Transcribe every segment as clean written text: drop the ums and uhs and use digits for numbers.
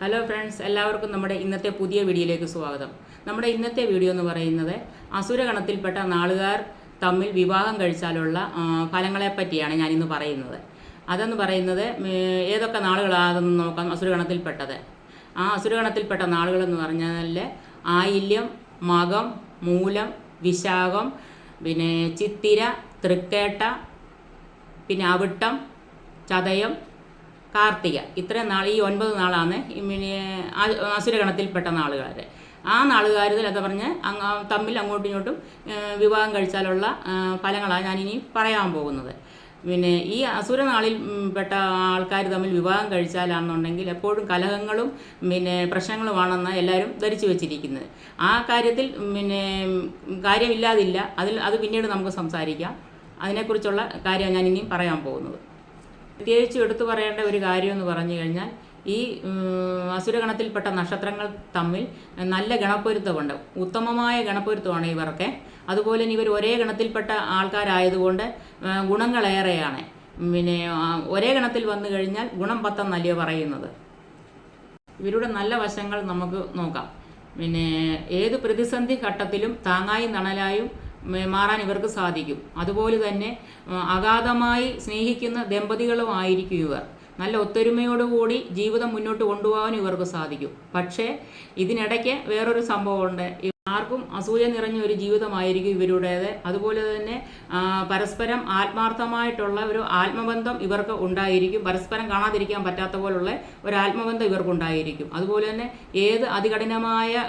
Hello friends, എല്ലാവർക്കും നമ്മുടെ ഇന്നത്തെ പുതിയ വീഡിയോയിലേക്ക് സ്വാഗതം. നമ്മുടെ ഇന്നത്തെ വീഡിയോ എന്ന് പറയുന്നത് അസുരഗണത്തിൽപ്പെട്ട നാളുകാർ തമ്മിൽ വിവാഹം കഴിച്ചാലുള്ള ഫലങ്ങളെ പറ്റിയാണ് ഞാനിന്ന് പറയുന്നത്. അതെന്ന് പറയുന്നത് ഏതൊക്കെ നാളുകളാണെന്ന് നോക്കാം. അസുരഗണത്തിൽപ്പെട്ടത് അസുരഗണത്തിൽപ്പെട്ട നാളുകളെന്ന് പറഞ്ഞാൽ ആയില്യം, മകം, മൂലം, വിശാഖം, പിന്നെ ചിത്തിര, തൃക്കേട്ട, പിന്നെ അവിട്ടം, ചതയം, കാർത്തിക. ഇത്രയും നാൾ, ഈ 9 നാളാണ് അസുരഗണത്തിൽപ്പെട്ട നാളുകാർ. ആ നാളുകാരിൽ എന്താ പറഞ്ഞ് തമ്മിൽ അങ്ങോട്ടും ഇങ്ങോട്ടും വിവാഹം കഴിച്ചാലുള്ള ഫലങ്ങളാണ് ഞാനിനി പറയാൻ പോകുന്നത്. പിന്നെ ഈ അസുരനാളിൽ പെട്ട ആൾക്കാർ തമ്മിൽ വിവാഹം കഴിച്ചാലാണെന്നുണ്ടെങ്കിൽ എപ്പോഴും കലഹങ്ങളും പിന്നെ പ്രശ്നങ്ങളുമാണെന്ന് എല്ലാവരും ധരിച്ചു വെച്ചിരിക്കുന്നത്. ആ കാര്യത്തിൽ പിന്നെ കാര്യമില്ലാതില്ല. അത് പിന്നീട് നമുക്ക് സംസാരിക്കാം. അതിനെക്കുറിച്ചുള്ള കാര്യമാണ് ഞാനിനി പറയാൻ പോകുന്നത്. പ്രത്യേകിച്ച് എടുത്തു പറയേണ്ട ഒരു കാര്യമെന്ന് പറഞ്ഞു കഴിഞ്ഞാൽ, ഈ അസുരഗണത്തിൽപ്പെട്ട നക്ഷത്രങ്ങൾ തമ്മിൽ നല്ല ഗണപ്പൊരുത്തമുണ്ട്. ഉത്തമമായ ഗണപ്പൊരുത്തമാണ് ഇവർക്ക്. അതുപോലെ തന്നെ ഇവർ ഒരേ ഗണത്തിൽപ്പെട്ട ആൾക്കാരായതുകൊണ്ട് ഗുണങ്ങളേറെയാണ്. പിന്നെ ഒരേ ഗണത്തിൽ വന്നു കഴിഞ്ഞാൽ ഗുണം 10 എന്നല്ലയോ പറയുന്നത്. ഇവരുടെ നല്ല വശങ്ങൾ നമുക്ക് നോക്കാം. പിന്നെ ഏത് പ്രതിസന്ധി ഘട്ടത്തിലും താങ്ങായും തണലായും മാറാൻ ഇവർക്ക് സാധിക്കും. അതുപോലെ തന്നെ അഗാധമായി സ്നേഹിക്കുന്ന ദമ്പതികളുമായിരിക്കും ഇവർ. നല്ല ഒത്തൊരുമയോടുകൂടി ജീവിതം മുന്നോട്ട് കൊണ്ടുപോകാൻ ഇവർക്ക് സാധിക്കും. പക്ഷേ ഇതിനിടയ്ക്ക് വേറൊരു സംഭവമുണ്ട്. ആർക്കും അസൂയ നിറഞ്ഞ ഒരു ജീവിതമായിരിക്കും ഇവരുടേത്. അതുപോലെ തന്നെ പരസ്പരം ആത്മാർത്ഥമായിട്ടുള്ള ഒരു ആത്മബന്ധം ഇവർക്ക് ഉണ്ടായിരിക്കും. പരസ്പരം കാണാതിരിക്കാൻ പറ്റാത്ത പോലുള്ള ഒരു ആത്മബന്ധം ഇവർക്കുണ്ടായിരിക്കും. അതുപോലെ തന്നെ ഏത് അതികഠിനമായ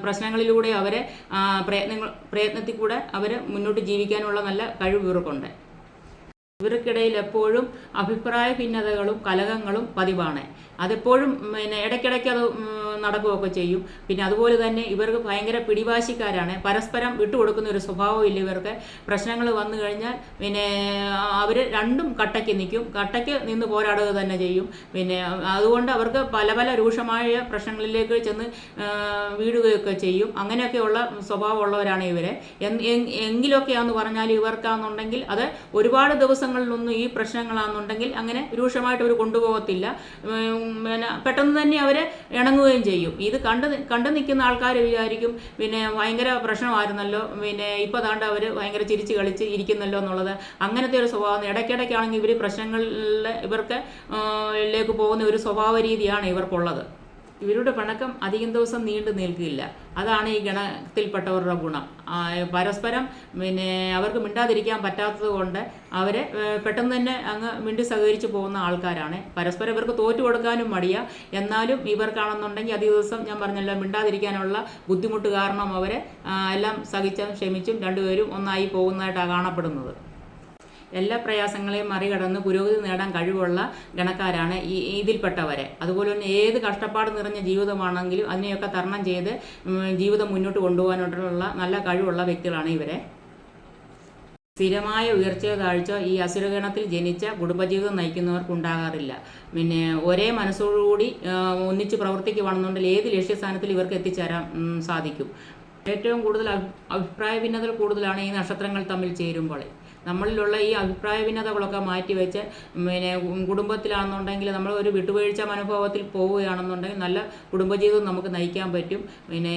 പ്രശ്നങ്ങളിലൂടെ അവരെ പ്രയത്നത്തിൽ കൂടെ അവർ മുന്നോട്ട് ജീവിക്കാനുള്ള നല്ല കഴിവ് ഇവർക്കുണ്ട്. ഇവർക്കിടയിൽ എപ്പോഴും അഭിപ്രായ ഭിന്നതകളും കലഹങ്ങളും പതിവാണ്. അതെപ്പോഴും പിന്നെ ഇടയ്ക്കിടയ്ക്ക് അത് നടക്കുകയൊക്കെ ചെയ്യും. പിന്നെ അതുപോലെ തന്നെ ഇവർക്ക് ഭയങ്കര പിടിവാശിക്കാരാണ്. പരസ്പരം വിട്ടുകൊടുക്കുന്ന ഒരു സ്വഭാവമില്ല ഇവർക്ക്. പ്രശ്നങ്ങൾ വന്നു കഴിഞ്ഞാൽ പിന്നെ അവർ രണ്ടും കട്ടയ്ക്ക് നിൽക്കും. കട്ടയ്ക്ക് നിന്ന് പോരാടുക തന്നെ ചെയ്യും. പിന്നെ അതുകൊണ്ട് അവർക്ക് പല പല രൂക്ഷമായ പ്രശ്നങ്ങളിലേക്ക് ചെന്ന് വീഴുകയൊക്കെ ചെയ്യും. അങ്ങനെയൊക്കെയുള്ള സ്വഭാവമുള്ളവരാണ് ഇവർ. എങ്കിലൊക്കെയാണെന്ന് പറഞ്ഞാൽ ഇവർക്കാണെന്നുണ്ടെങ്കിൽ അത് ഒരുപാട് ദിവസങ്ങളിലൊന്നും ഈ പ്രശ്നങ്ങളാണെന്നുണ്ടെങ്കിൽ അങ്ങനെ രൂക്ഷമായിട്ട് അവർ കൊണ്ടുപോകത്തില്ല. പിന്നെ പെട്ടെന്ന് തന്നെ അവർ ഇണങ്ങുകയും ചെയ്യും. ഇത് കണ്ടു നിൽക്കുന്ന ആൾക്കാർ വിചാരിക്കും പിന്നെ ഭയങ്കര പ്രശ്നമായിരുന്നല്ലോ, പിന്നെ ഇപ്പോൾ താണ്ട് അവർ ഭയങ്കര ചിരിച്ച് കളിച്ച് ഇരിക്കുന്നല്ലോ എന്നുള്ളത്. അങ്ങനത്തെ ഒരു സ്വഭാവം. ഇടയ്ക്കിടയ്ക്കാണെങ്കിൽ ഇവർ പ്രശ്നങ്ങളിൽ ഇവർക്ക് ലേക്ക് പോകുന്ന ഒരു സ്വഭാവ രീതിയാണ് ഇവർക്കുള്ളത്. ഇവരുടെ പിണക്കം അധികം ദിവസം നീണ്ടു നിൽക്കില്ല. അതാണ് ഈ ഗണത്തിൽപ്പെട്ടവരുടെ ഗുണം. പരസ്പരം പിന്നെ അവർക്ക് മിണ്ടാതിരിക്കാൻ പറ്റാത്തത് കൊണ്ട് അവർ പെട്ടെന്ന് തന്നെ അങ്ങ് മിണ്ടി സഹകരിച്ച് പോകുന്ന ആൾക്കാരാണ്. പരസ്പരം ഇവർക്ക് തോറ്റു കൊടുക്കാനും മടിയ. എന്നാലും ഇവർക്കാണെന്നുണ്ടെങ്കിൽ അധിക ദിവസം ഞാൻ പറഞ്ഞല്ലോ മിണ്ടാതിരിക്കാനുള്ള ബുദ്ധിമുട്ട് കാരണം അവർ എല്ലാം സഹിച്ചും ക്ഷമിച്ചും രണ്ടുപേരും ഒന്നായി പോകുന്നതായിട്ടാണ് കാണപ്പെടുന്നത്. എല്ലാ പ്രയാസങ്ങളെയും മറികടന്ന് പുരോഗതി നേടാൻ കഴിവുള്ള ഗണക്കാരാണ് ഇതിൽപ്പെട്ടവരെ. അതുപോലെ തന്നെ ഏത് കഷ്ടപ്പാട് നിറഞ്ഞ ജീവിതമാണെങ്കിലും അതിനെയൊക്കെ തരണം ചെയ്ത് ജീവിതം മുന്നോട്ട് കൊണ്ടുപോകാനായിട്ടുള്ള നല്ല കഴിവുള്ള വ്യക്തികളാണ് ഇവരെ. സ്ഥിരമായ ഉയർച്ചയോ താഴ്ചയോ ഈ അസുരഗണത്തിൽ ജനിച്ച കുടുംബജീവിതം നയിക്കുന്നവർക്കുണ്ടാകാറില്ല. പിന്നെ ഒരേ മനസ്സോടുകൂടി ഒന്നിച്ച് പ്രവർത്തിക്കുകയാണെന്നുണ്ടെങ്കിൽ ഏത് ലക്ഷ്യസ്ഥാനത്തിൽ ഇവർക്ക് എത്തിച്ചേരാൻ സാധിക്കും. ഏറ്റവും കൂടുതൽ അഭിപ്രായ ഭിന്നതകൾ കൂടുതലാണ് ഈ നക്ഷത്രങ്ങൾ തമ്മിൽ ചേരുമ്പോൾ. നമ്മളിലുള്ള ഈ അഭിപ്രായ ഭിന്നതകളൊക്കെ മാറ്റിവെച്ച് പിന്നെ കുടുംബത്തിലാണെന്നുണ്ടെങ്കിൽ നമ്മൾ ഒരു വിട്ടുവീഴ്ച മനോഭാവത്തിൽ പോവുകയാണെന്നുണ്ടെങ്കിൽ നല്ല കുടുംബജീവിതം നമുക്ക് നയിക്കാൻ പറ്റും. പിന്നെ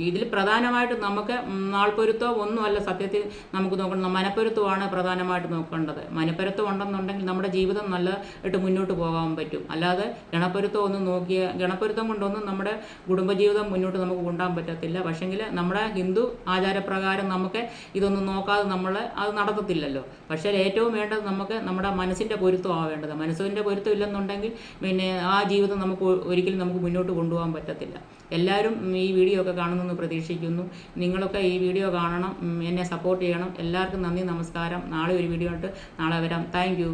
ഇതിൽ പ്രധാനമായിട്ടും നമുക്ക് നാൾപ്പൊരുത്തോ ഒന്നുമല്ല സത്യത്തിൽ നമുക്ക് നോക്കണം. മനപ്പൊരുത്തമാണ് പ്രധാനമായിട്ട് നോക്കേണ്ടത്. മനപ്പൊരുത്തം ഉണ്ടെന്നുണ്ടെങ്കിൽ നമ്മുടെ ജീവിതം നല്ലതായിട്ട് മുന്നോട്ട് പോകാൻ പറ്റും. അല്ലാതെ ഗണപ്പൊരുത്തം ഗണപ്പൊരുത്തം കൊണ്ടൊന്നും നമ്മുടെ കുടുംബജീവിതം മുന്നോട്ട് നമുക്ക് കൊണ്ടുപോകാൻ പറ്റത്തില്ല. പക്ഷെങ്കിൽ നമ്മുടെ ഹിന്ദു ആചാരപ്രകാരം നമുക്ക് ഇതൊന്നും നോക്കാതെ നമ്മൾ അത് നടത്തത്തില്ലല്ലോ. പക്ഷേ ഏറ്റവും വേണ്ടത് നമുക്ക് നമ്മുടെ മനസ്സിൻ്റെ പൊരുത്തമാണ് വേണ്ടത്. മനസ്സിൻ്റെ പൊരുത്തം ഇല്ലെന്നുണ്ടെങ്കിൽ പിന്നെ ആ ജീവിതം ഒരിക്കലും നമുക്ക് മുന്നോട്ട് കൊണ്ടുപോകാൻ പറ്റത്തില്ല. എല്ലാവരും ഈ വീഡിയോ ഒക്കെ കാണുമെന്ന് പ്രതീക്ഷിക്കുന്നു. നിങ്ങളൊക്കെ ഈ വീഡിയോ കാണണം, എന്നെ സപ്പോർട്ട് ചെയ്യണം. എല്ലാവർക്കും നന്ദി, നമസ്കാരം. നാളെ ഒരു വീഡിയോ ആയിട്ട് നാളെ വരാം. Thank you.